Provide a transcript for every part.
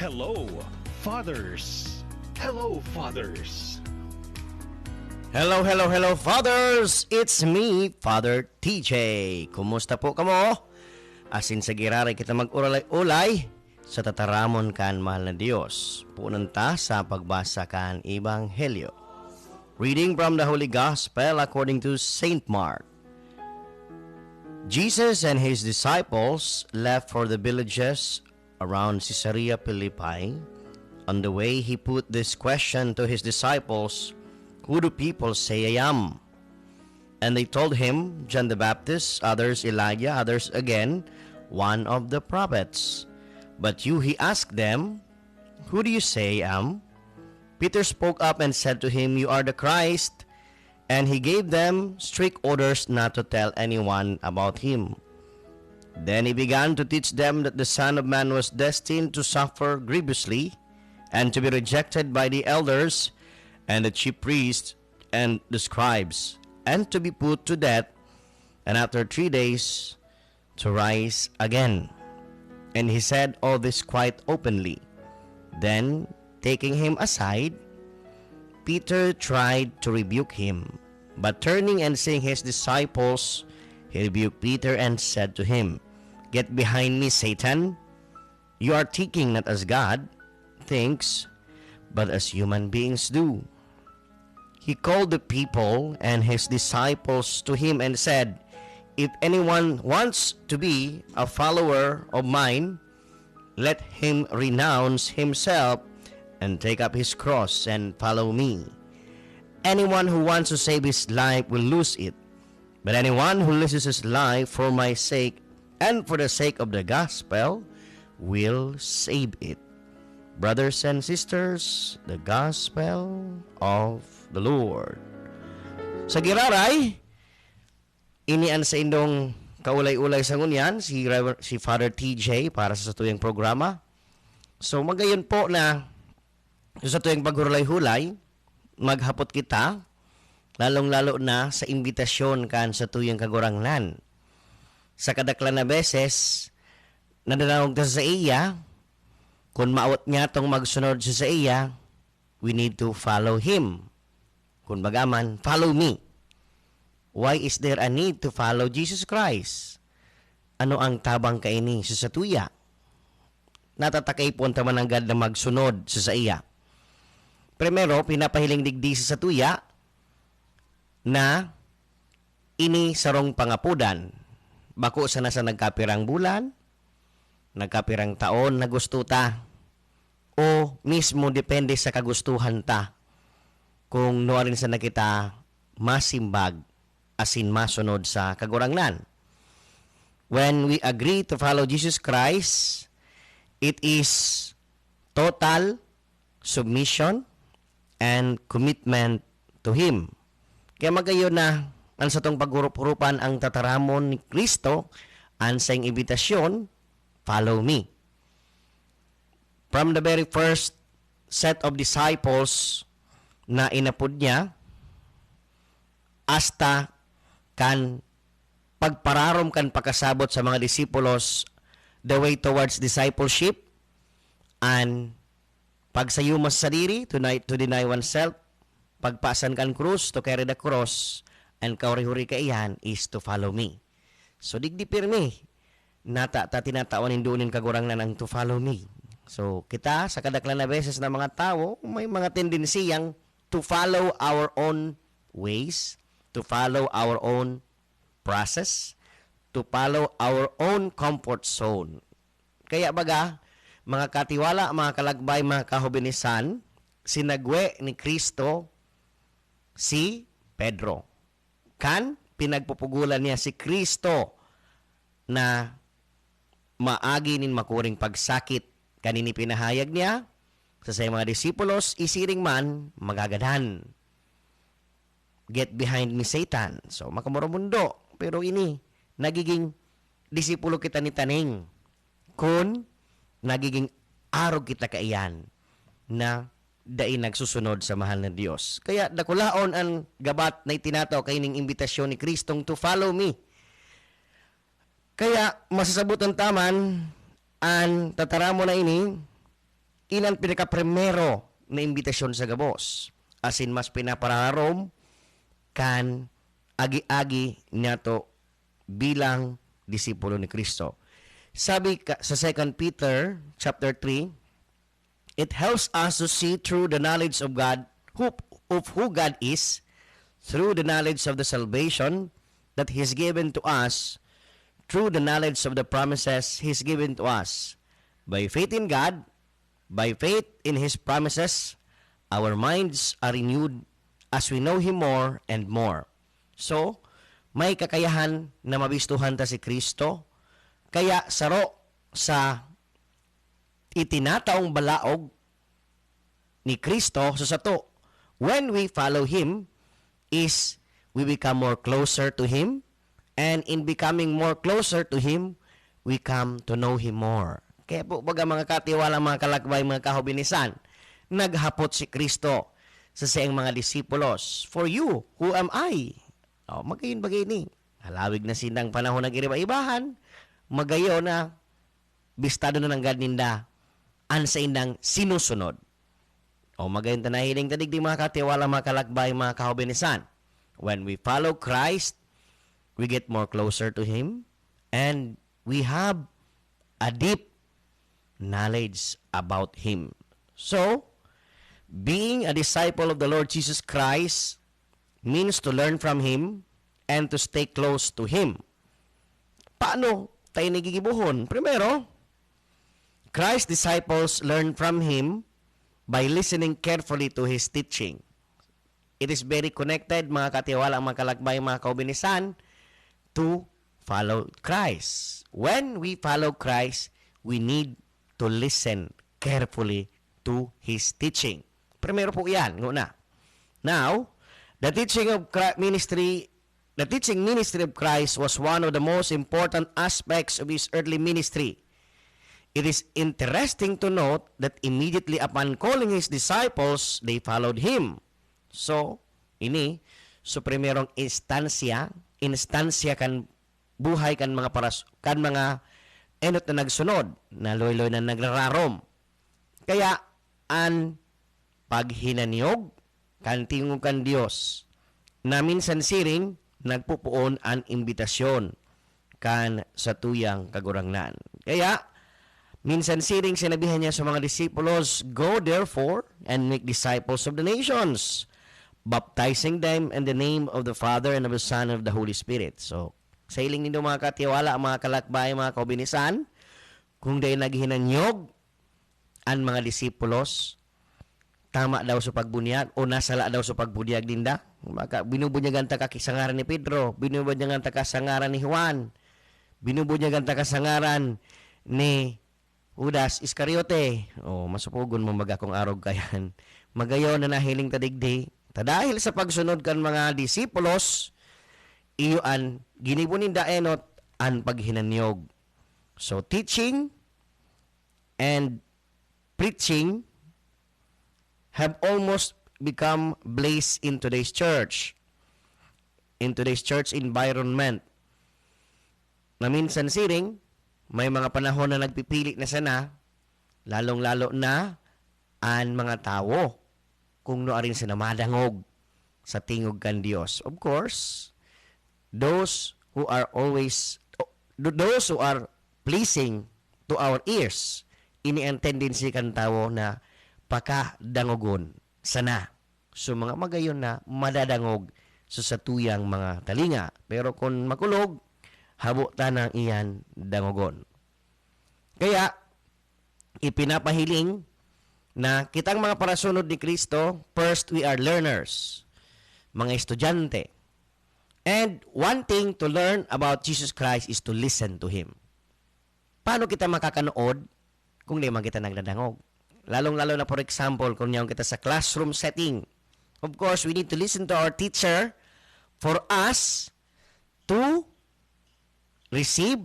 Hello, fathers. Hello, fathers. Hello, fathers! It's me, Father TJ. Kumusta po kamo? Asin sa girari kita mag-ulay sa tataramon kan mahal na Diyos. Punanta sa pagbasa kan Ebanghelyo. Reading from the Holy Gospel according to Saint Mark. Jesus and his disciples left for the villages around Caesarea Philippi. On the way, he put this question to his disciples, "Who do people say I am?" And they told him, John the Baptist, others Elijah, others again, one of the prophets. But you, he asked them, "Who do you say I am?" Peter spoke up and said to him, "You are the Christ." And he gave them strict orders not to tell anyone about him. Then he began to teach them that the Son of Man was destined to suffer grievously and to be rejected by the elders and the chief priests and the scribes, and to be put to death, and after 3 days to rise again. And he said all this quite openly. Then, taking him aside, Peter tried to rebuke him, but turning and seeing his disciples, he rebuked Peter and said to him, "Get behind me, Satan. You are thinking not as God thinks, but as human beings do." He called the people and his disciples to him and said, "If anyone wants to be a follower of mine, let him renounce himself and take up his cross and follow me. Anyone who wants to save his life will lose it, but anyone who loses his life for my sake and for the sake of the gospel will save it." Brothers and sisters, the gospel of the Lord. Sa giraray, inian sa indong kaulay-ulay sa ngunyan, si Father TJ para sa tuyang programa. So magayon po na sa tuyang paghulay-hulay, maghapot kita, lalong-lalo na sa imbitasyon kan sa tuyang kaguranglan. Sa kadaklan na beses, nadalawag ta sa iya, kung maawat niya tong magsunod sa iya, we need to follow him. Kung bagaman, follow me. Why is there a need to follow Jesus Christ? Ano ang tabang kaini sa satuya? Natatakay po ang tamananggad na magsunod sa iya. Primero, pinapahiling digdi sa satuya na ini sarong pangapudan. Bako sana sa nagkapirang bulan, nagkapirang taon na gusto ta, o mismo depende sa kagustuhan ta kung nuwarin sa nakita masimbag asin masunod sa kagurangnan. When we agree to follow Jesus Christ, it is total submission and commitment to Him. Kaya magayon na ang sa tong paghurup-hurupan ang tataramon ni Kristo, ang sa imbitasyon, follow me. From the very first set of disciples na inapod niya, hasta kan pagpararom kan pakasabot sa mga disipulos, the way towards discipleship, and pagsayuma sa sadiri, to deny oneself, pagpasan kan krus, to carry the cross, and kaurihuri kaiyan is to follow me. So digdi pirmi, nata tinataawanin doon kagurangnan ang to follow me. So kita sa kadaklan na beses na mga tao, may mga tendensiyang to follow our own ways, to follow our own process, to follow our own comfort zone. Kaya baga, mga katiwala, mga kalagbay, mga kahubinisan, sinagwe ni Kristo si Pedro. Kan pinagpupugulan niya si Kristo na maagi nin makuring pagsakit kanini pinahayag niya sa mga disipulos, isiring man magagadhan. Get behind me, Satan. So makamuramundo, pero ini nagiging disipulo kita ni taning kun nagiging arog kita kaiyan na dai nagsusunod sa mahal na Dios. Kaya dakulaon ang gabat na itinataw kay ning imbitasyon ni Kristong to follow me. Kaya masasabot ang taman ang tataramo na ini ilan pinaka-primero na imbitasyon sa gabos. As in, mas pinapararom kan agi-agi niyato bilang disipulo ni Kristo. Sabi sa 2 Peter chapter 3, it helps us to see through the knowledge of God, of who God is, through the knowledge of the salvation that He's given to us, through the knowledge of the promises He's given to us. By faith in God, by faith in His promises, our minds are renewed as we know Him more and more. So, may kakayahan na mabistuhan ta si Kristo, kaya saro sa itinataong balaog ni Kristo sa sato, when we follow Him, is we become more closer to Him, and in becoming more closer to Him, we come to know Him more. Kaya po, baga mga katiwala, mga kalakbay, mga kahubinisan, naghapot si Kristo sa siyang mga disipulos, for you, who am I? O, magayon bagay ni. Halawig na sindang panahon ng iriba-ibahan, magayo na, bistado na ng God ninda, an sa indang sinusunod. O magayon tanahiling tadig di mga katiwala, mga kalakbay, mga kahubinisan. When we follow Christ, we get more closer to Him, and we have a deep knowledge about Him. So, being a disciple of the Lord Jesus Christ means to learn from Him and to stay close to Him. Paano tayo nagigibuhon? Primero, Christ's disciples learn from Him by listening carefully to His teaching. It is very connected, mga katiwala, mga kalakbay, mga kaubinisan, to follow Christ. When we follow Christ, we need to listen carefully to His teaching. Primero po yan, nguna. Now, the teaching ministry of Christ was one of the most important aspects of His earthly ministry. It is interesting to note that immediately upon calling His disciples, they followed Him. So, primerong instansya kan buhay kan mga enot na nagsunod, na loy-loy na naglararom. Kaya, an paghinanyog, kan tingog kan Dios, na minsan siring, nagpupuon an imbitasyon, kan sa tuyang kagurangnan. Kaya, minsan siring sinabihan niya sa mga disipulos, go therefore, and make disciples of the nations, baptizing them in the name of the Father and of the Son and of the Holy Spirit. So, sa iling nindo mga katiwala, mga kalakbay, mga kaubinisan, kung dahil naghinanyog ang mga disipulos, tama daw sa pagbunyag o nasala daw sa pagbunyag dinda. Binubunyagan ta kasangaran ni Pedro, binubunyagan ta kasangaran ni Juan, binubunyagan ta kasangaran ni Judas Iscariote. O, masupugon mo magakong arog kayan. Magayon na nahiling tadigdi. Dahil sa pagsunod kan mga disipulos, iyoan ginibunin daenot an paghinanyog. So, teaching and preaching have almost become blazed in today's church environment. Na minsan siring, may mga panahon na nagpipili na sana, lalong-lalo na an mga tao, kung noaring sila madangog sa tingog kan Dios. Of course, those who are pleasing to our ears, ini ang tendency kan tao na pakadangogon sana. So mga magayon na madadangog sa satuyang mga talinga. Pero kung makulog, habo tanang iyan dangogon. Kaya, ipinapahiling na kitang mga parasunod ni Kristo, first we are learners, mga estudyante. And one thing to learn about Jesus Christ is to listen to Him. Paano kita makakanood kung di man kita nagdadangog? Lalong-lalo na, for example, kung niyaw kita sa classroom setting. Of course, we need to listen to our teacher for us to receive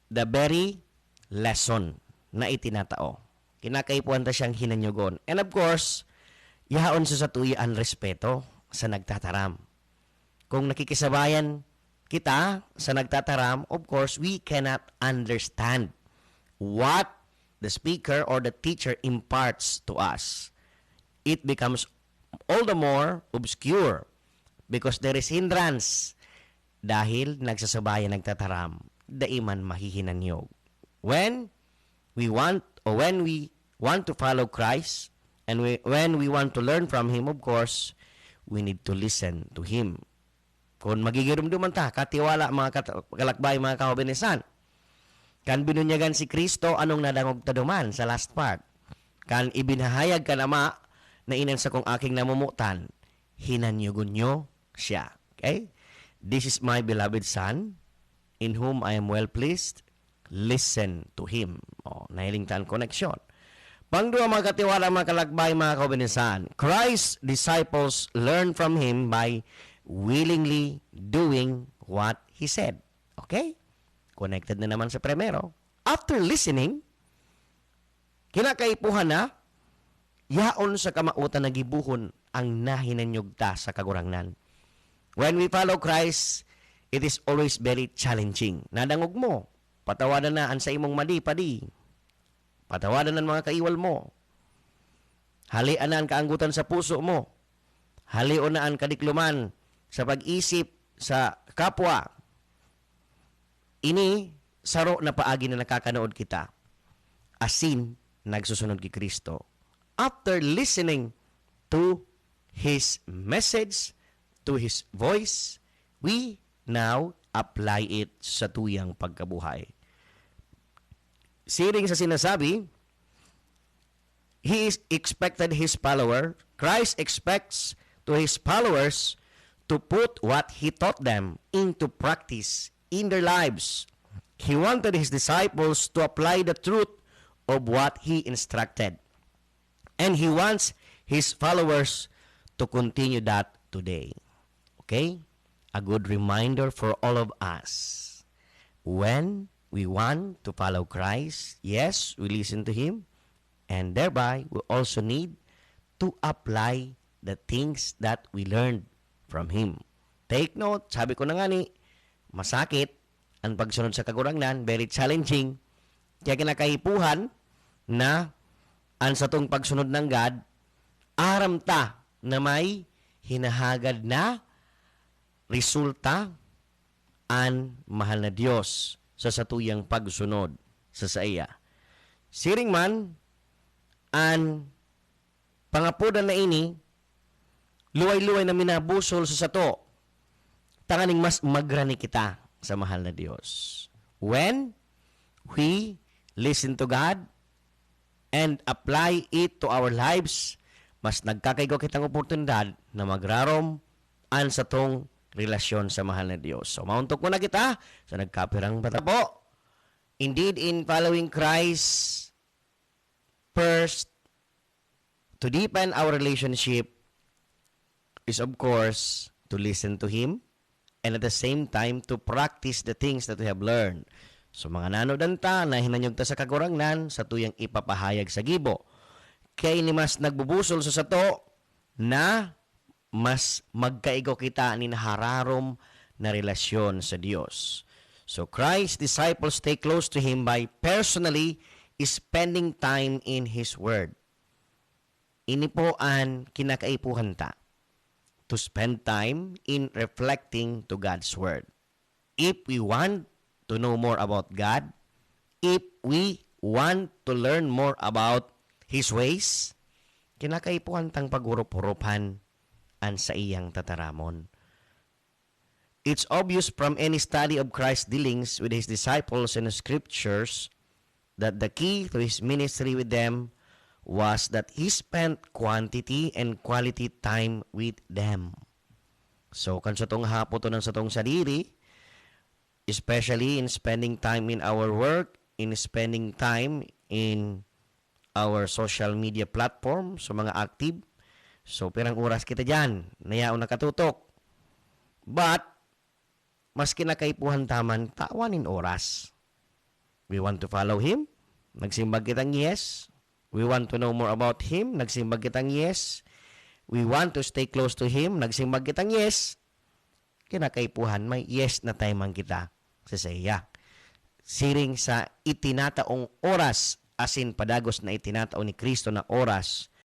the very lesson na itinatao. Kinakaipuan ta siyang hinanyugon. And of course, yaon sa tuyaan respeto sa nagtataram. Kung nakikisabayan kita sa nagtataram, of course, we cannot understand what the speaker or the teacher imparts to us, it becomes all the more obscure because there is hindrance dahil nagsasabayan nagtataram, daiman mahihinanyog. When we want to follow Christ and when we want to learn from Him, of course, we need to listen to Him. Kung magigirumduman ta, katiwala mga kalakbay, mga kahobinisan, kan binunyagan si Kristo, anong nadangog taduman sa last part? Kan ibinahayag ka nama na inan sa kong aking namumutan, hinanyugon nyo siya. Okay? This is my beloved Son, in whom I am well pleased. Listen to Him. Nahilingtan connection. Pangdua, mga katiwala, mga kalakbay, mga kabinisan, Christ's disciples learn from Him by willingly doing what He said. Okay? Connected na naman sa primero. After listening, kinakaipuhan na, yaon sa kamautan na gibuhon ang nahinanyugta sa kagurangnan. When we follow Christ, it is always very challenging. Nadangog mo, patawadan na ang sa imong madi-padi. Patawadan ng mga kaiwal mo. Halian na ang kaanggutan sa puso mo. Halion na ang kadikluman sa pag-isip sa kapwa. Ini, saro na paagi na nakakanood kita. Asin, nagsusunod kay Kristo. After listening to His message, to His voice, we now apply it sa tuyang pagkabuhay. Siring sa sinasabi, Christ expects to His followers to put what He taught them into practice in their lives. He wanted His disciples to apply the truth of what He instructed. And He wants His followers to continue that today. Okay? A good reminder for all of us. When we want to follow Christ, yes, we listen to Him, and thereby we also need to apply the things that we learned from Him. Take note, sabi ko na nga ni, masakit ang pagsunod sa kagurangnan, very challenging, kaya kinakaipuhan na ang sa tong pagsunod ng God, aram ta na may hinahagad na resulta an mahal na Diyos sa satuyang pagsunod sa saya. Siring man, an pangapudan na ini, luway-luway na minabusol sa sato, tanganing mas magrani kita sa mahal na Diyos. When we listen to God and apply it to our lives, mas nagkakaigo kitang oportunidad na magrarom an sa tong relasyon sa mahal na Diyos. So, mauntok muna kita sa nagkapirang bata po. Indeed, in following Christ, first, to deepen our relationship is, of course, to listen to Him and at the same time, to practice the things that we have learned. So, mga nanodan ta na hinanyog ta sa kagurangnan sa tuyang ipapahayag sa gibo. Kaya ni mas nagbubusol sa sato na mas magkaigo kita ni nahararom na relasyon sa Diyos. So Christ's disciples stay close to Him by personally spending time in His Word. Ini po ang kinakaipuhan ta, to spend time in reflecting to God's Word. If we want to know more about God, if we want to learn more about His ways, kinakaipuhan tang pagurup-hurupan an sa iyang tataramon. It's obvious from any study of Christ's dealings with His disciples in the Scriptures that the key to His ministry with them was that He spent quantity and quality time with them. So, kan sa tong hapo to ng sa tong sarili, especially in spending time in our work, in spending time in our social media platform, so mga active, so, pirang oras kita dyan, nayaon nakatutok. But, mas kinakaipuhan taman, tawanin oras. We want to follow Him, nagsimbag kitang yes. We want to know more about Him, nagsimbag kitang yes. We want to stay close to Him, nagsimbag kitang yes. Kinakaipuhan, may yes na time ang kita sa saya. Siring sa itinataong oras asin padagos na itinatao ni Kristo na oras